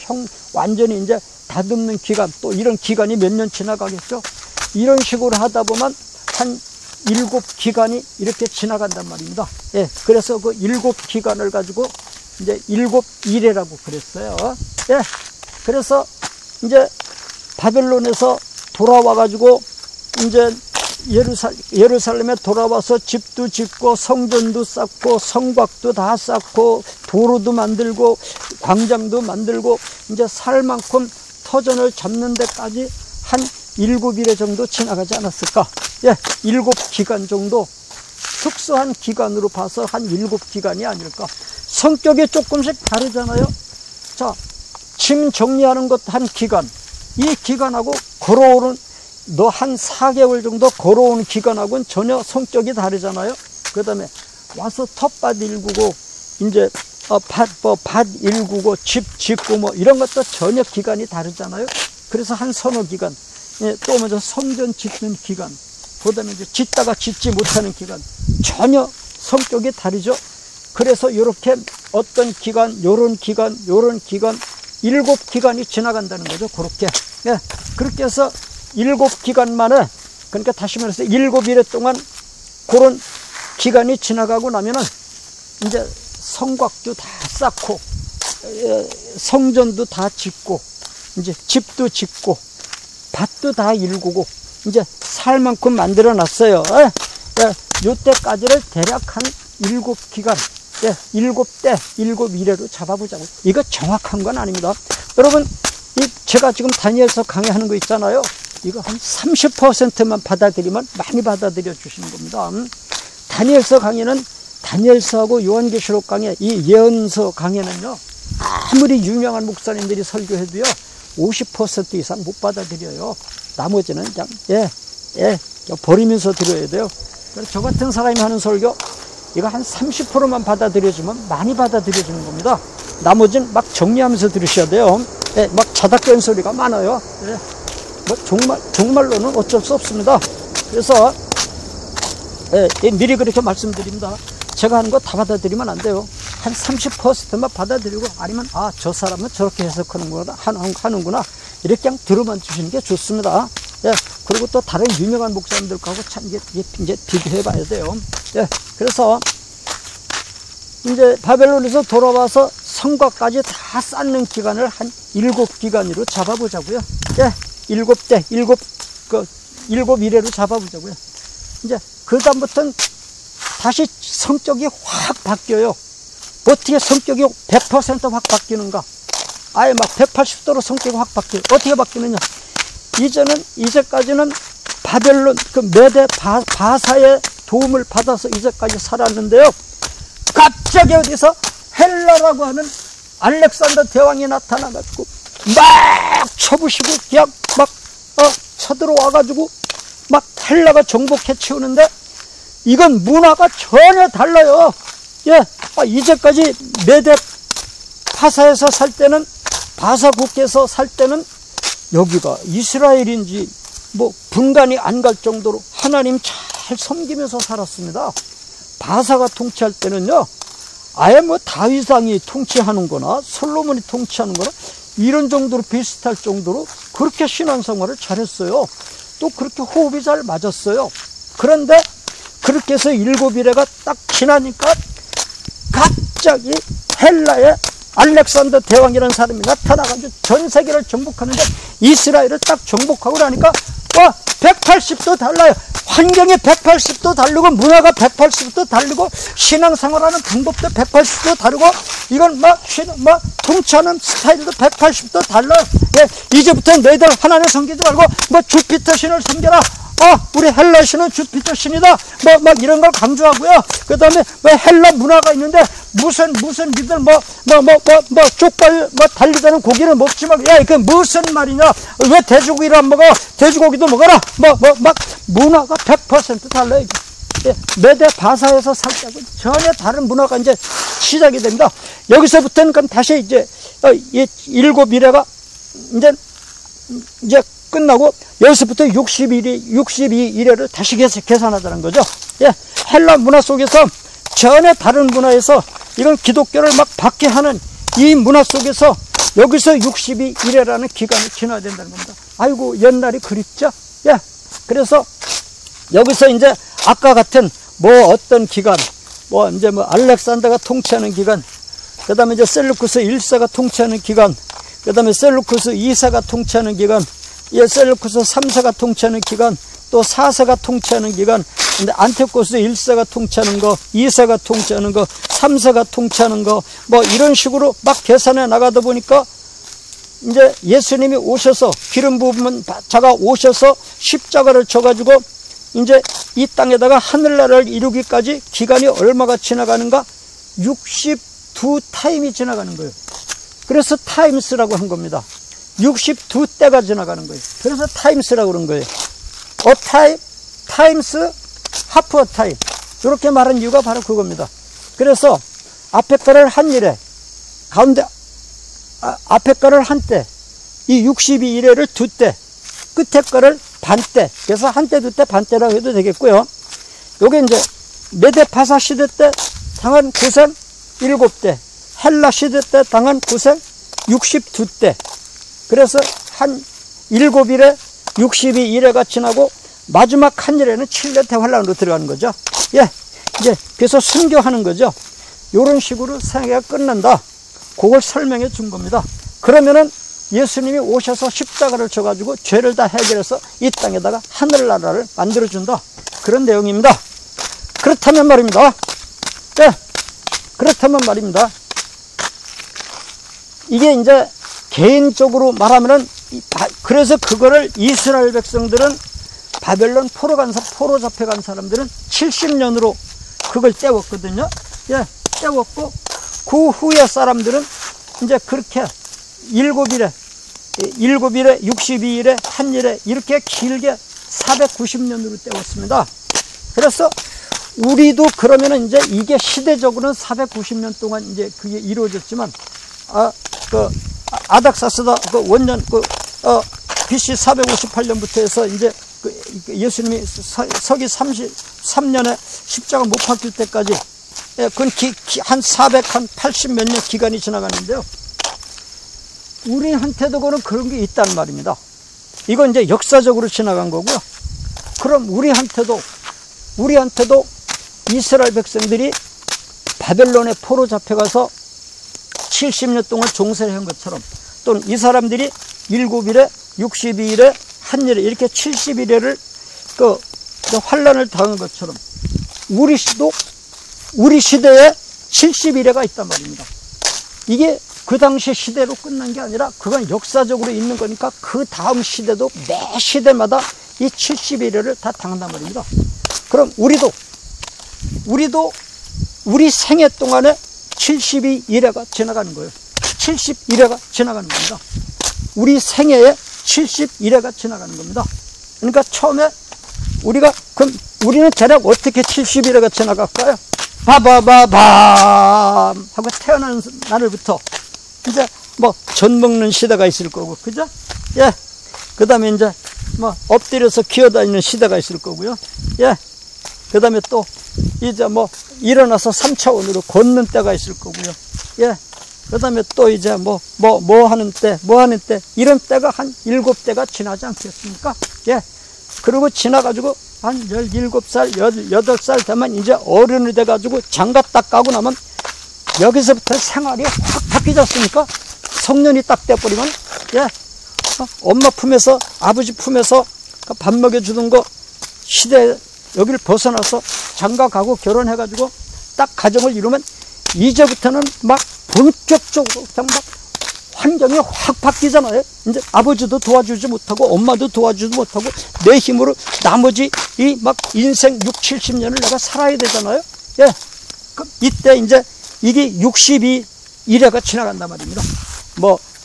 완전히 이제 다듬는 기간, 또 이런 기간이 몇 년 지나가겠죠. 이런 식으로 하다 보면 한 7기간이 이렇게 지나간단 말입니다. 예, 그래서 그 7기간을 가지고 이제 7일이라고 그랬어요. 예, 그래서 이제 바벨론에서 돌아와가지고 이제 예루살렘에 돌아와서 집도 짓고 성전도 쌓고 성곽도 다 쌓고 도로도 만들고 광장도 만들고 이제 살 만큼 터전을 잡는 데까지 한 7일 정도 지나가지 않았을까. 예, 7기간 정도, 특수한 기간으로 봐서 한 7기간이 아닐까. 성격이 조금씩 다르잖아요. 자, 짐 정리하는 것 한 기간, 이 기간하고 걸어오는 한 4개월 정도 걸어오는 기간하고는 전혀 성격이 다르잖아요. 그 다음에 와서 텃밭 일구고 이제 밭 일구고 집 짓고 이런 것도 전혀 기간이 다르잖아요. 그래서 한 서너 기간. 예, 또 먼저 성전 짓는 기간, 그 다음에 이제 짓다가 짓지 못하는 기간, 전혀 성격이 다르죠. 그래서 이렇게 어떤 기간, 요런 기간, 요런 기간, 7기간이 지나간다는 거죠. 그렇게. 예, 그렇게 해서 7기간 만에, 그러니까 다시 말해서 7일에 동안 그런 기간이 지나가고 나면은 이제 성곽도 다 쌓고, 성전도 다 짓고, 이제 집도 짓고, 밭도 다 일구고, 이제 살 만큼 만들어 놨어요. 요때까지를 대략 한 7기간, 7대, 7일에로 잡아보자고. 이거 정확한 건 아닙니다. 여러분, 제가 지금 다니엘서 강의하는 거 있잖아요. 이거 한 30%만 받아들이면 많이 받아들여 주시는 겁니다. 다니엘서 강의는, 다니엘서하고 요한계시록 강의, 이 예언서 강의는요, 아무리 유명한 목사님들이 설교해도요, 50% 이상 못 받아들여요. 나머지는 그냥, 버리면서 들어야 돼요. 그래서 저 같은 사람이 하는 설교, 이거 한 30%만 받아들여주면 많이 받아들여주는 겁니다. 나머지는 막 정리하면서 들으셔야 돼요. 막 자다 깬 소리가 많아요. 뭐 정말로는 어쩔 수 없습니다. 그래서, 미리 그렇게 말씀드립니다. 제가 하는 거 다 받아들이면 안 돼요. 한 30%만 받아들이고, 아니면, 저 사람은 저렇게 해석하는구나, 하는구나. 이렇게 그냥 들어만 주시는 게 좋습니다. 그리고 또 다른 유명한 목사님들하고 참 이제 비교해 봐야 돼요. 그래서 이제 바벨론에서 돌아와서 성곽까지 다 쌓는 기간을 한 7기간으로 잡아보자고요. 7일에로 잡아보자고요. 이제 그다음부터는 다시 성격이 확 바뀌어요. 어떻게 성격이 100% 확 바뀌는가? 아예 막 180도로 성격이 확 바뀌어요. 어떻게 바뀌느냐? 이제까지는 바벨론, 메대 바사의 도움을 받아서 이제까지 살았는데요. 갑자기 어디서 헬라라고 하는 알렉산더 대왕이 나타나가지고 막 쳐부시고 그냥 막 쳐들어와가지고 막 헬라가 정복해 치우는데 이건 문화가 전혀 달라요. 이제까지 메대 바사에서 살 때는, 바사 국에서 살 때는 여기가 이스라엘인지 뭐 분간이 안 갈 정도로 하나님 잘 섬기면서 살았습니다. 바사가 통치할 때는요, 아예 뭐 다윗 왕이 통치하는 거나 솔로몬이 통치하는 거나 이런 정도로 비슷할 정도로 그렇게 신앙생활을 잘했어요. 또 그렇게 호흡이 잘 맞았어요. 그런데 그렇게 해서 7일에가 딱 지나니까 갑자기 헬라의 알렉산더 대왕이라는 사람이 나타나가지고 전 세계를 정복하는데 이스라엘을 딱 정복하고 나니까 180도 달라요. 환경이 180도 다르고 문화가 180도 다르고 신앙생활하는 방법도 180도 다르고 이건 통치하는 스타일도 180도 달라요. 이제부터 너희들 하나님 섬기지 말고 주피터 신을 섬겨라. 우리 헬라 신은 주피터 신이다. 이런 걸 강조하고요. 그 다음에 헬라 문화가 있는데 무슨 니들 쪽발 달리다는 고기는 먹지 말고, 이게 무슨 말이냐? 왜 돼지고기를 안 먹어? 돼지고기도 먹어라. 문화가 100% 달라요. 메대 바사에서 살 때하고 전혀 다른 문화가 이제 시작이 됩니다. 여기서부터는 그럼 다시 이제 7일에가 이제 끝나고 여기서부터 62일에를 다시 계산하자는 거죠. 헬라 문화 속에서 전혀 다른 문화에서 이런 기독교를 막 받게 하는 이 문화 속에서 여기서 62일이라는 기간이 지나야 된다는 겁니다. 아이고, 옛날이 그립죠? 그래서 여기서 이제 아까 같은 어떤 기간, 이제 알렉산더가 통치하는 기간, 그 다음에 이제 셀루쿠스 1세가 통치하는 기간, 그 다음에 셀루쿠스 2세가 통치하는 기간, 셀루쿠스 3세가 통치하는 기간, 또 4세가 통치하는 기간, 근데 안티오코스 1세가 통치하는 거, 2세가 통치하는 거, 3세가 통치하는 거, 이런 식으로 막 계산해 나가다 보니까 이제 예수님이 오셔서 기름 부으면 자가 오셔서 십자가를 져가지고 이제 이 땅에다가 하늘나라를 이루기까지 기간이 얼마가 지나가는가? 62타임이 지나가는 거예요. 그래서 타임스라고 한 겁니다. 62때가 지나가는 거예요. 그래서 타임스라고 그런 거예요. 타임, 타임스, 하프 타임. 이렇게 말한 이유가 바로 그겁니다. 그래서 앞에 거를 한 일에, 가운데, 앞에 거를 한 때, 이 62일에를 두 때, 끝에 거를 반 때. 그래서 한 때, 두 때, 반 때라고 해도 되겠고요. 요게 이제 메데 파사 시대 때 당한 고생, 7대, 헬라 시대 때 당한 고생 62대. 그래서 한 7일에 62일에가 지나고 마지막 한 일에는 7년 대환란으로 들어가는 거죠. 예, 이제 그래서 순교하는 거죠. 이런 식으로 생애가 끝난다. 그걸 설명해 준 겁니다. 그러면은 예수님이 오셔서 십자가를 져가지고 죄를 다 해결해서 이 땅에다가 하늘나라를 만들어준다. 그런 내용입니다. 그렇다면 말입니다. 네, 그렇다면 말입니다. 이게 이제 개인적으로 말하면은, 그래서 그거를 이스라엘 백성들은 바벨론 포로 잡혀간 사람들은 70년으로 그걸 때웠거든요. 예, 때웠고, 그 후에 사람들은 이제 그렇게 7일에 62일에 한 일에 이렇게 길게 490년으로 때웠습니다. 그래서 우리도 그러면은 이제 이게 시대적으로는 490년 동안 이제 그게 이루어졌지만, 아닥사스다 원년 BC 458년부터 해서 이제 예수님이 서기 33년에 십자가 못 박힐 때까지, 그건 한 480 몇 년 기간이 지나가는데요. 우리한테도 그런 게 있단 말입니다. 이건 이제 역사적으로 지나간 거고요. 그럼 우리한테도 이스라엘 백성들이 바벨론에 포로 잡혀가서 70년 동안 종살이 한 것처럼, 또는 이 사람들이 7일에 62일에 한 일에 이렇게 70일에를 환란을 당한 것처럼 우리 시대에 70일에가 있단 말입니다. 이게 그 당시 시대로 끝난 게 아니라 그건 역사적으로 있는 거니까 그 다음 시대도 매 시대마다 이 70일에를 다 당한단 말입니다. 그럼 우리도 우리 생애 동안에 72일에가 지나가는 거예요. 71회가 지나가는 겁니다. 우리 생애에 71회가 지나가는 겁니다. 그러니까 처음에 그럼 우리는 대략 어떻게 71회가 지나갈까요? 바바바밤 하고 태어나는 날부터 이제 전 먹는 시대가 있을 거고, 그죠? 예. 그 다음에 이제 엎드려서 기어다니는 시대가 있을 거고요. 예. 그 다음에 또 이제 일어나서 3차원으로 걷는 때가 있을 거고요. 예. 그 다음에 또 이제 하는 때, 이런 때가 한 7대가 지나지 않겠습니까? 예. 그리고 지나가지고 한 17살, 18살 되면 이제 어른이 돼가지고 장갑 딱 까고 나면 여기서부터 생활이 확 바뀌지 않습니까? 성년이 딱 돼버리면, 예. 엄마 품에서, 아버지 품에서 밥 먹여주던 거 시대에 여기를 벗어나서 장가 가고 결혼해가지고 딱 가정을 이루면 이제부터는 본격적으로 그냥 환경이 확 바뀌잖아요. 이제 아버지도 도와주지 못하고 엄마도 도와주지 못하고 내 힘으로 나머지 인생 6, 70년을 내가 살아야 되잖아요. 예. 그럼 이때 이제 이게 62일에가 지나간단 말입니다.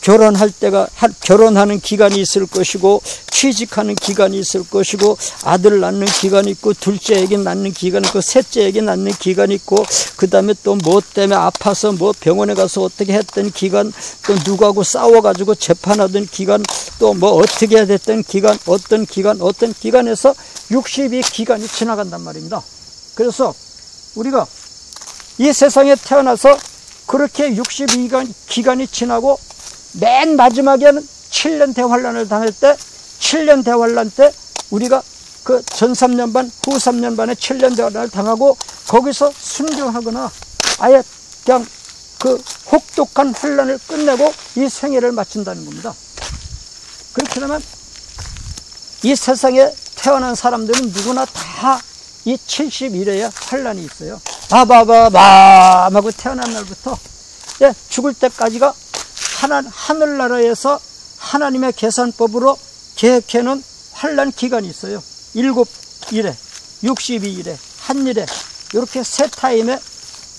결혼할 때가, 결혼하는 기간이 있을 것이고, 취직하는 기간이 있을 것이고, 아들 낳는 기간이 있고, 둘째 애기 낳는 기간이 있고, 셋째 애기 낳는 기간이 있고, 그 다음에 또 때문에 아파서 병원에 가서 어떻게 했던 기간, 또 누구하고 싸워가지고 재판하던 기간, 또 어떻게 해야 됐던 기간, 어떤 기간에서 62기간이 지나간단 말입니다. 그래서 우리가 이 세상에 태어나서 그렇게 62기간이 지나고, 맨 마지막에는 7년 대환란을 당할 때, 7년 대환란 때 우리가 전 3년반, 후 3년반에 7년 대환란을 당하고 거기서 순교하거나 아예 그냥 혹독한 환란을 끝내고 이 생애를 마친다는 겁니다. 그렇게 되면 이 세상에 태어난 사람들은 누구나 다 이 71회의 환란이 있어요. 바바바밤 하고 태어난 날부터 죽을 때까지가 하늘나라에서 하나님의 계산법으로 계획해놓은 환란 기간이 있어요. 7일에, 62일에, 한 일에, 이렇게 세 타임의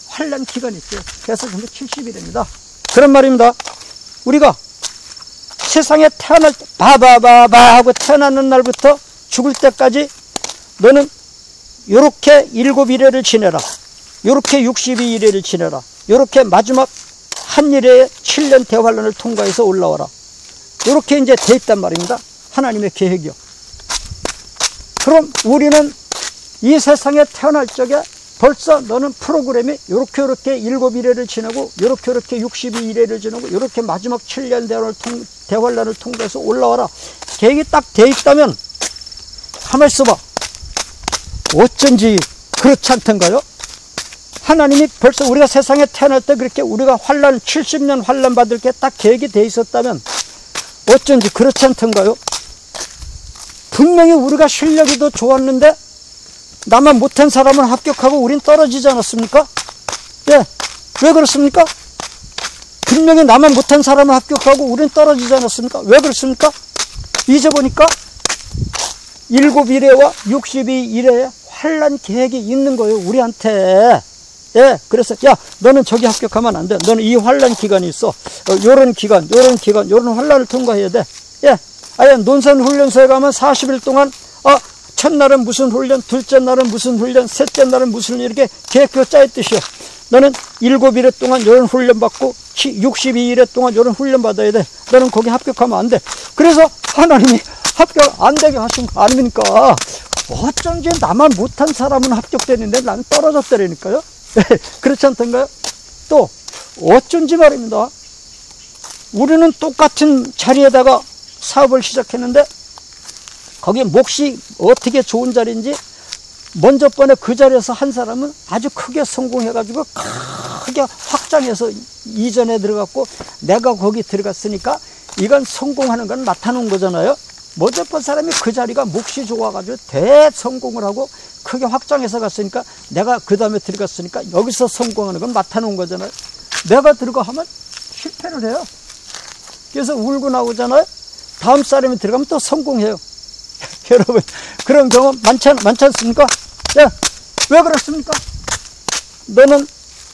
환란 기간이 있어요. 그래서 전부 70일입니다. 그런 말입니다. 우리가 세상에 태어날 때, 바바바바 하고 태어나는 날부터 죽을 때까지 너는 요렇게 7일을 지내라. 요렇게 62일을 지내라. 요렇게 마지막 한 일에 7년 대환란을 통과해서 올라와라. 이렇게 이제 돼 있단 말입니다. 하나님의 계획이요. 그럼 우리는 이 세상에 태어날 적에 벌써 너는 프로그램이 요렇게 7일회를 지나고 요렇게 62일회를 지나고 요렇게 마지막 7년 대환란을 통과해서 올라와라. 계획이 딱 돼 있다면 가만히 있어봐. 어쩐지 그렇지 않던가요? 하나님이 벌써 우리가 세상에 태어날 때 그렇게 우리가 70년 환란 받을 게 딱 계획이 돼 있었다면 어쩐지 그렇지 않던가요? 분명히 우리가 실력이 더 좋았는데 나만 못한 사람은 합격하고 우린 떨어지지 않았습니까? 예, 왜 그렇습니까? 분명히 나만 못한 사람은 합격하고 우린 떨어지지 않았습니까? 왜 그렇습니까? 이제 보니까 7일회와 62일회에 환란 계획이 있는 거예요, 우리한테. 예, 그래서 야, 너는 저기 합격하면 안 돼. 너는 이 환란 기간이 있어. 요런 기간, 요런 환란을 통과해야 돼. 예, 아예 논산훈련소에 가면 40일 동안 첫날은 무슨 훈련, 둘째 날은 무슨 훈련, 셋째 날은 무슨 이렇게 계획표 짜있듯이요. 너는 7일회 동안 이런 훈련 받고 62일회 동안 이런 훈련 받아야 돼. 너는 거기 합격하면 안 돼. 그래서 하나님이 합격 안 되게 하신 거 아닙니까? 어쩐지 나만 못한 사람은 합격되는데 나는 떨어졌다니까요. 그렇지 않던가요? 또 어쩐지 말입니다. 우리는 똑같은 자리에다가 사업을 시작했는데 거기에 몫이 어떻게 좋은 자리인지 먼저 번에 그 자리에서 한 사람은 아주 크게 성공해가지고 크게 확장해서 이전에 들어갔고 내가 거기 들어갔으니까 이건 성공하는 건 나타놓은 거잖아요. 먼저 번 사람이 그 자리가 몫이 좋아가지고 대성공을 하고 크게 확장해서 갔으니까 내가 그 다음에 들어갔으니까 여기서 성공하는 건 나타놓은 거잖아요. 내가 들어가 하면 실패를 해요. 그래서 울고 나오잖아요. 다음 사람이 들어가면 또 성공해요. 여러분, 그런 경험 많지 않습니까? 예, 왜 그렇습니까? 너는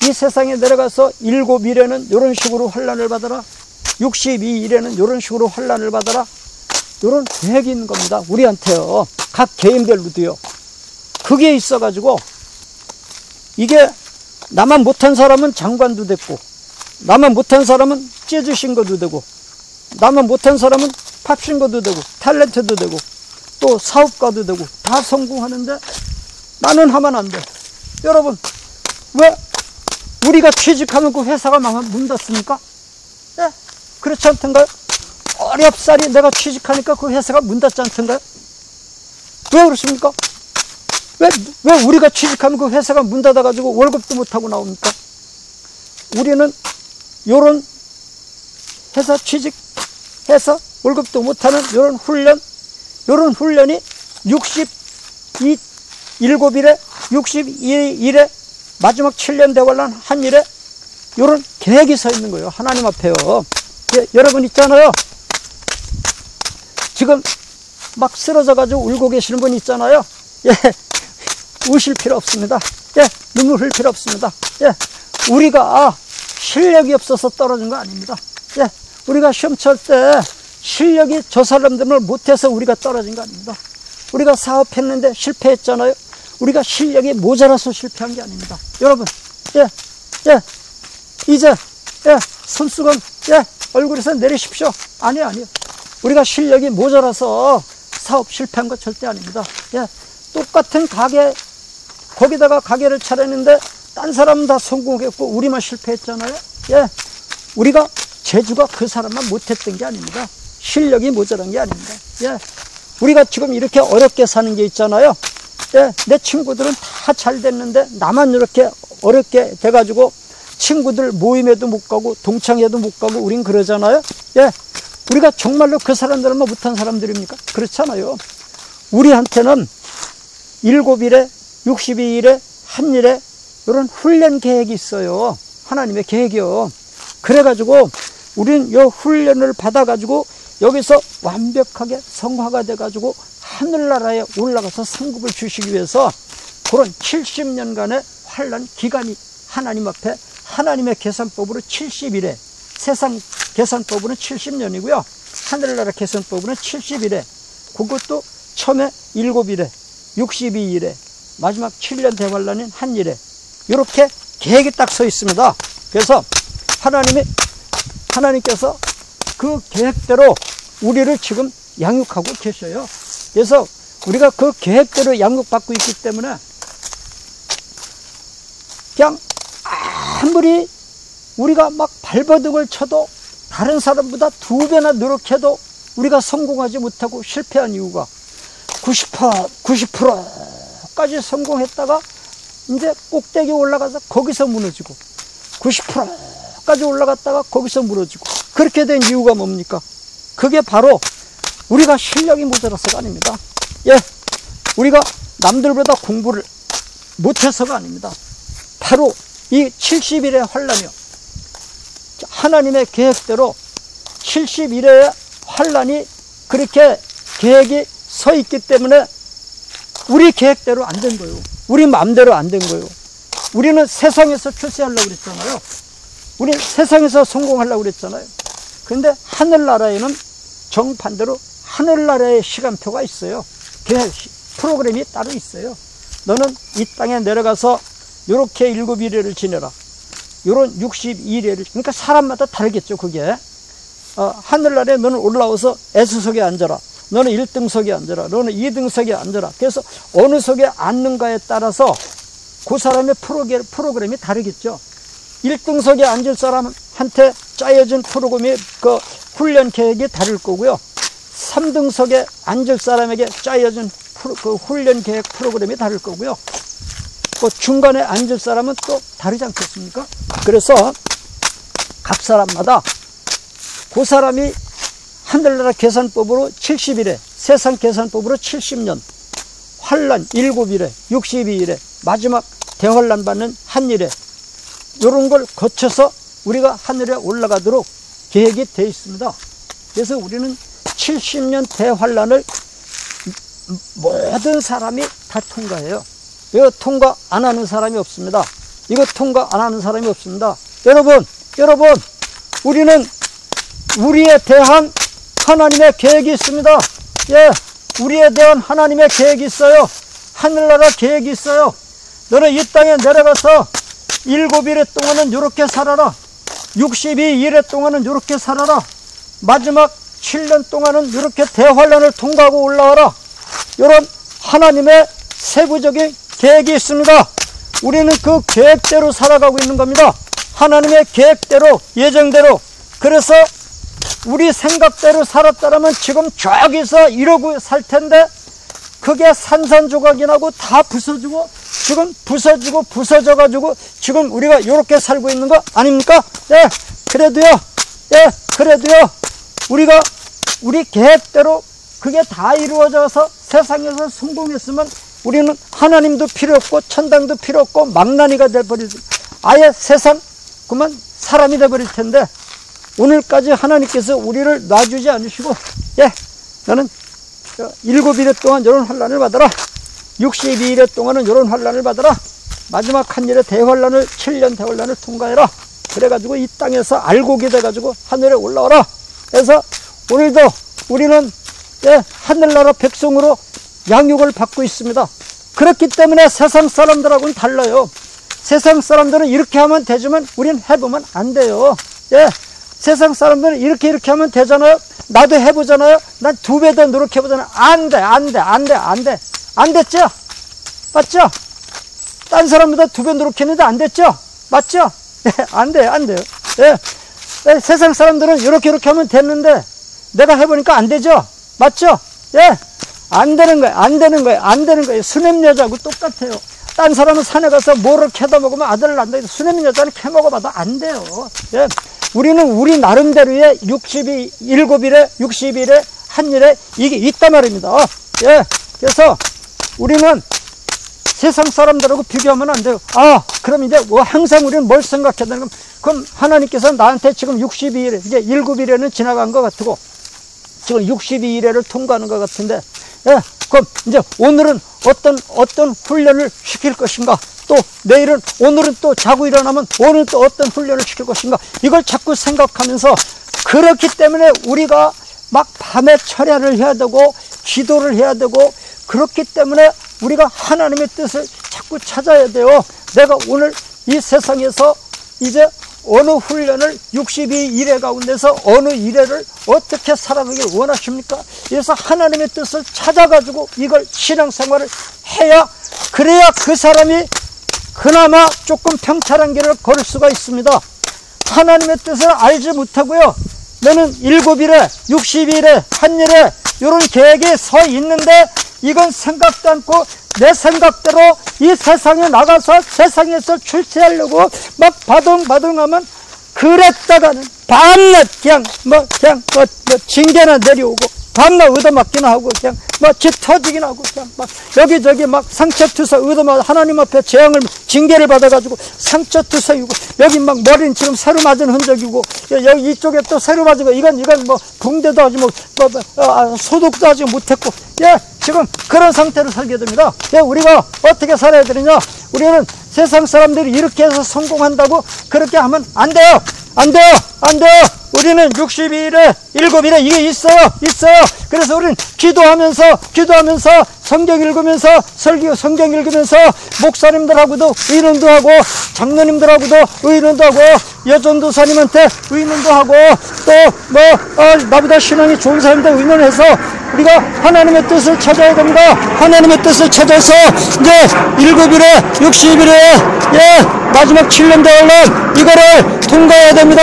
이 세상에 내려가서 7일에는 이런 식으로 환란을 받아라. 62일에는 이런 식으로 환란을 받아라. 이런 계획이 있는 겁니다. 우리한테요. 각 개인별로도요. 그게 있어가지고 이게 나만 못한 사람은 장관도 됐고 나만 못한 사람은 재즈 싱거도 되고 나만 못한 사람은 팝 싱거도 되고 탤런트도 되고 또 사업가도 되고 다 성공하는데 나는 하면 안 돼. 여러분, 왜 우리가 취직하면 그 회사가 문 닫습니까? 예? 그렇지 않던가요? 어렵사리 내가 취직하니까 그 회사가 문 닫지 않던가요? 왜 그렇습니까? 왜 우리가 취직하면 그 회사가 문 닫아가지고 월급도 못하고 나옵니까? 우리는 요런 회사 취직해서 월급도 못하는 요런 훈련이 7일에 62일에 마지막 7년 대환란 한 일에 요런 계획이 서 있는 거예요. 하나님 앞에요. 예, 여러분 있잖아요. 지금 막 쓰러져가지고 울고 계시는 분 있잖아요. 예, 우실 필요 없습니다. 예, 눈물 흘릴 필요 없습니다. 예, 우리가 실력이 없어서 떨어진 거 아닙니다. 예, 우리가 시험 칠 때 실력이 저 사람들을 못해서 우리가 떨어진 거 아닙니다. 우리가 사업했는데 실패했잖아요. 우리가 실력이 모자라서 실패한 게 아닙니다. 여러분, 이제, 손수건, 얼굴에서 내리십시오. 아니요. 우리가 실력이 모자라서 사업 실패한 거 절대 아닙니다. 똑같은 가게, 거기다가 가게를 차렸는데, 딴 사람은 다 성공했고, 우리만 실패했잖아요. 우리가, 재주가 그 사람만 못했던 게 아닙니다. 실력이 모자란 게 아닙니다. 우리가 지금 이렇게 어렵게 사는 게 있잖아요. 내 친구들은 다 잘 됐는데 나만 이렇게 어렵게 돼가지고 친구들 모임에도 못 가고 동창회도 못 가고 우린 그러잖아요. 우리가 정말로 그 사람들만 못한 사람들입니까? 그렇잖아요. 우리한테는 7일에 62일에 한 일에 이런 훈련 계획이 있어요. 하나님의 계획이요. 그래가지고 우린 이 훈련을 받아가지고 여기서 완벽하게 성화가 돼가지고 하늘나라에 올라가서 상급을 주시기 위해서 그런 70년간의 환란 기간이 하나님 앞에 하나님의 계산법으로 70일에 세상 계산법으로는 70년이고요. 하늘나라 계산법으로는 70일에 그것도 처음에 7일에 62일에 마지막 7년 대환란인 한 일에 이렇게 계획이 딱 서 있습니다. 그래서 하나님께서 그 계획대로 우리를 지금 양육하고 계셔요. 그래서 우리가 그 계획대로 양육받고 있기 때문에 그냥 아무리 우리가 막 발버둥을 쳐도 다른 사람보다 2배나 노력해도 우리가 성공하지 못하고 실패한 이유가 90%까지 성공했다가 이제 꼭대기 올라가서 거기서 무너지고 90%까지 올라갔다가 거기서 무너지고 그렇게 된 이유가 뭡니까? 그게 바로 우리가 실력이 모자라서가 아닙니다. 예, 우리가 남들보다 공부를 못해서가 아닙니다. 바로 이 70일의 환란이요, 하나님의 계획대로 70일의 환란이 그렇게 계획이 서 있기 때문에 우리 계획대로 안 된 거예요. 우리 마음대로 안 된 거예요. 우리는 세상에서 출세하려고 그랬잖아요. 우리 세상에서 성공하려고 그랬잖아요. 그런데 하늘나라에는 정반대로 하늘나라의 시간표가 있어요. 계획, 프로그램이 따로 있어요. 너는 이 땅에 내려가서 요렇게 7일을 지내라. 요런 62일을, 그러니까 사람마다 다르겠죠, 그게. 하늘나라에 너는 올라와서 S석에 앉아라. 너는 1등석에 앉아라. 너는 2등석에 앉아라. 그래서 어느 석에 앉는가에 따라서 그 사람의 프로그램이 다르겠죠. 1등석에 앉을 사람한테 짜여진 프로그램이 그 훈련 계획이 다를 거고요. 3등석에 앉을 사람에게 짜여진 그 훈련 계획 프로그램이 다를 거고요. 그 중간에 앉을 사람은 또 다르지 않겠습니까? 그래서 각 사람마다 그 사람이 하늘나라 계산법으로 70일에, 세상 계산법으로 70년, 환란 7일에, 62일에, 마지막 대환란 받는 한일에, 이런 걸 거쳐서 우리가 하늘에 올라가도록 계획이 되어 있습니다. 그래서 우리는 70년 대환란을 모든 사람이 다 통과해요. 이거 통과 안 하는 사람이 없습니다. 이거 통과 안 하는 사람이 없습니다. 여러분, 우리는 우리에 대한 하나님의 계획이 있습니다. 예, 우리에 대한 하나님의 계획이 있어요. 하늘나라 계획이 있어요. 너는 이 땅에 내려가서 7일의 동안은 이렇게 살아라. 62일의 동안은 이렇게 살아라. 마지막 7년 동안은 이렇게 대환란을 통과하고 올라와라. 이런 하나님의 세부적인 계획이 있습니다. 우리는 그 계획대로 살아가고 있는 겁니다. 하나님의 계획대로, 예정대로. 그래서 우리 생각대로 살았다면 지금 저기서 이러고 살 텐데 그게 산산조각이 나고 다 부서지고 지금 부서져가지고 지금 우리가 이렇게 살고 있는 거 아닙니까? 예, 그래도요, 우리가 우리 계획대로 그게 다 이루어져서 세상에서 성공했으면 우리는 하나님도 필요 없고 천당도 필요 없고 망나니가 돼버리지, 아예 세상 그만 사람이 돼버릴 텐데 오늘까지 하나님께서 우리를 놔주지 않으시고, 예, 너는 7일 동안 이런 환란을 받아라. 62일 동안은 이런 환란을 받아라. 마지막 한 일의 대환란을 7년 대환란을 통과해라. 그래가지고 이 땅에서 알곡이 돼가지고 하늘에 올라와라. 그래서 오늘도 우리는, 예, 하늘나라 백성으로 양육을 받고 있습니다. 그렇기 때문에 세상 사람들하고는 달라요. 세상 사람들은 이렇게 하면 되지만 우리는 해보면 안 돼요. 예, 세상 사람들은 이렇게 하면 되잖아요. 나도 해보잖아요. 난 2배 더 노력해보잖아요. 안 됐죠? 맞죠? 딴 사람보다 2배 노력했는데 안 됐죠? 맞죠? 예, 안 돼요. 예, 세상 사람들은 이렇게 하면 됐는데 내가 해보니까 안 되죠? 맞죠? 예, 안 되는 거예요. 수냄 여자하고 똑같아요. 딴 사람은 산에 가서 뭐를 캐다 먹으면 아들을 낳는다. 수냄 여자는 캐 먹어봐도 안 돼요. 예, 우리는 우리 나름대로의 7일에 60일에 한일에 이게 있단 말입니다. 예, 그래서 우리는 세상 사람들하고 비교하면 안 돼요. 그럼 이제 항상 우리는 뭘 생각해야 되는 건, 그럼 하나님께서 나한테 지금 62일, 이제 7일에는 지나간 것 같고 지금 62일을 통과하는 것 같은데, 예, 그럼 이제 오늘은 어떤 훈련을 시킬 것인가, 또 내일은, 오늘은 또 자고 일어나면 오늘 또 어떤 훈련을 시킬 것인가, 이걸 자꾸 생각하면서, 그렇기 때문에 우리가 막 밤에 철야를 해야 되고 기도를 해야 되고, 그렇기 때문에 우리가 하나님의 뜻을 자꾸 찾아야 돼요. 내가 오늘 이 세상에서 이제 어느 훈련을 62일의 가운데서 어느 일회를 어떻게 살아가길 원하십니까? 그래서 하나님의 뜻을 찾아가지고 이걸 신앙생활을 해야, 그래야 그 사람이 그나마 조금 평탄한 길을 걸을 수가 있습니다. 하나님의 뜻을 알지 못하고요, 너는 7일에 60일에 한일에 이런 계획이 서 있는데 이건 생각도 않고 내 생각대로 이 세상에 나가서 세상에서 출세하려고 막 바둥바둥하면, 그랬다가는 밤낮 그냥 징계나 내려오고 밤낮 얻어맞기나 하고 그냥 쥐 터지긴 하고 그냥 여기저기 상처투서 얻어맞아 하나님 앞에 재앙을 징계를 받아가지고 상처투서이고, 여기 머리는 지금 새로 맞은 흔적이고, 여기 이쪽에 또 새로 맞은 이건 붕대도 아직 소독도 아직 못했고, 지금 그런 상태로 살게 됩니다. 우리가 어떻게 살아야 되느냐? 우리는 세상 사람들이 이렇게 해서 성공한다고 그렇게 하면 안 돼요. 우리는 62일에 7일에 이게 있어요. 그래서 우리는 기도하면서 성경 읽으면서 성경 읽으면서 목사님들하고도 의논도 하고 장로님들하고도 의논도 하고 여전도사님한테 의논도 하고 또 나보다 신앙이 좋은 사람들 의논해서 우리가 하나님의 뜻을 찾아야 됩니다. 하나님의 뜻을 찾아서 이제 7일에 60일에 마지막 7년 대환란 이거를 통과해야 됩니다.